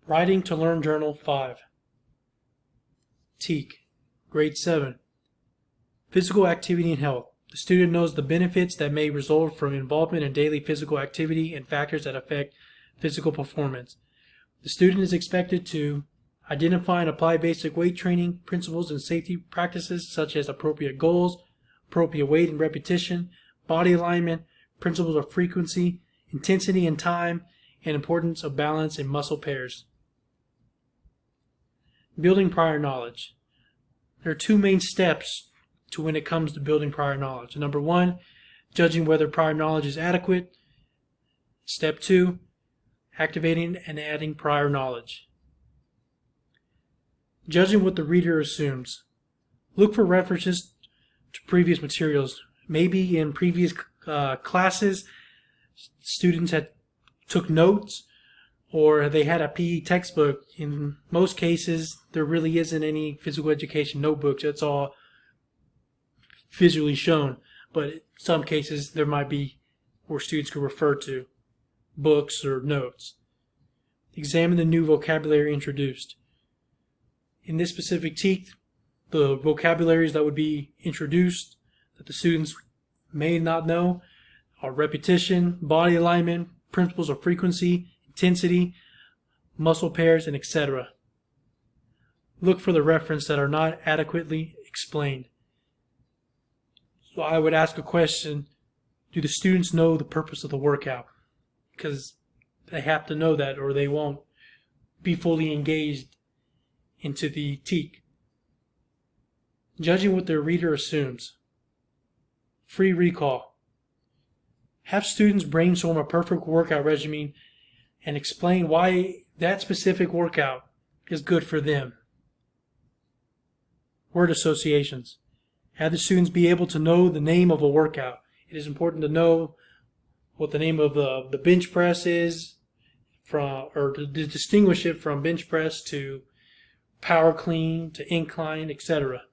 Writing to Learn Journal 5. Teak, Grade 7. Physical Activity and Health. The student knows the benefits that may result from involvement in daily physical activity and factors that affect physical performance. The student is expected to identify and apply basic weight training principles and safety practices such as appropriate goals, appropriate weight and repetition, body alignment, principles of frequency, intensity and time, and importance of balance in muscle pairs. Building prior knowledge. There are two main steps to when it comes to building prior knowledge. Number one, judging whether prior knowledge is adequate. Step two, activating and adding prior knowledge. Judging what the reader assumes. Look for references to previous materials. Maybe in previous classes, students took notes, or they had a PE textbook. In most cases, there really isn't any physical education notebooks. It's all visually shown. But in some cases, there might be where students could refer to books or notes. Examine the new vocabulary introduced. In this specific teak, the vocabularies that would be introduced that the students may not know are repetition, body alignment, principles of frequency, intensity, muscle pairs, and etc. Look for the reference that are not adequately explained. So I would ask a question, do the students know the purpose of the workout? Because they have to know that or they won't be fully engaged into the teak. Judging what the reader assumes. Free recall. Have students brainstorm a perfect workout regimen and explain why that specific workout is good for them. Word associations. Have the students be able to know the name of a workout. It is important to know what the name of the bench press is, or to distinguish it from bench press to power clean to incline, etc.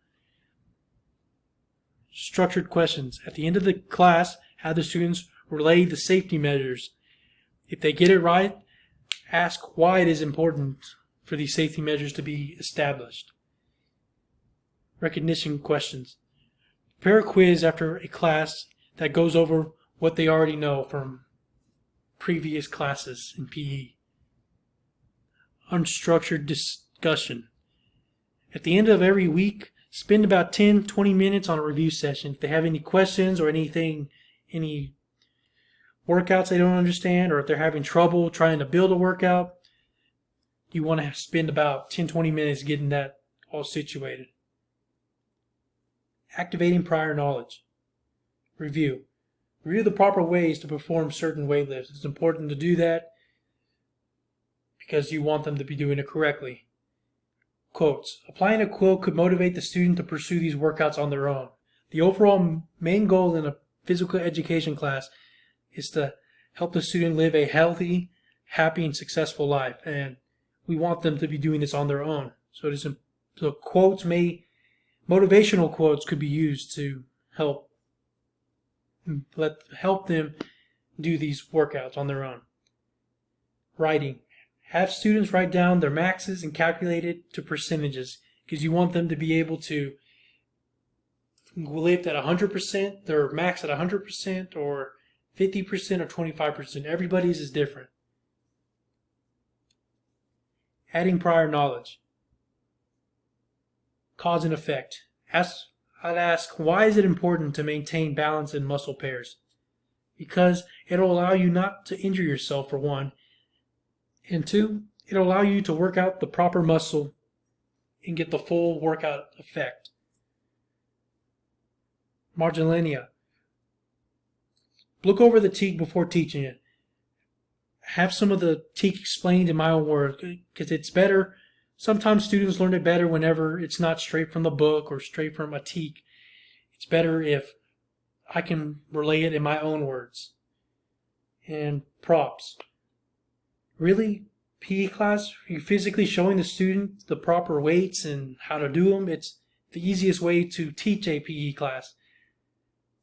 Structured questions. At the end of the class, have the students relay the safety measures. If they get it right, ask why it is important for these safety measures to be established. Recognition questions. Prepare a quiz after a class that goes over what they already know from previous classes in PE. Unstructured discussion. At the end of every week, spend about 10-20 minutes on a review session. If they have any questions or any workouts they don't understand, or if they're having trouble trying to build a workout, you want to spend about 10-20 minutes getting that all situated. Activating prior knowledge. Review. Review the proper ways to perform certain weight lifts. It's important to do that because you want them to be doing it correctly. Quotes. Applying a quote could motivate the student to pursue these workouts on their own. The overall main goal in a physical education class is to help the student live a healthy, happy, and successful life. And we want them to be doing this on their own. So motivational quotes could be used to help them do these workouts on their own. Writing. Have students write down their maxes and calculate it to percentages, because you want them to be able to lift at 100%, their max at 100%, or 50% or 25%. Everybody's is different. Adding prior knowledge. Cause and effect. I'd ask, why is it important to maintain balance in muscle pairs? Because it'll allow you not to injure yourself, for one, and two, it'll allow you to work out the proper muscle and get the full workout effect. Marginalia. Look over the teak before teaching it. Have some of the teak explained in my own words, because it's better. Sometimes students learn it better whenever it's not straight from the book or straight from a teak. It's better if I can relay it in my own words. And props. Really, PE class, you're physically showing the student the proper weights and how to do them. It's the easiest way to teach a PE class.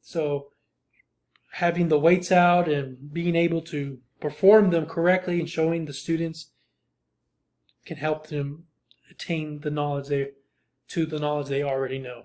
So having the weights out and being able to perform them correctly and showing the students can help them attain the knowledge they already know.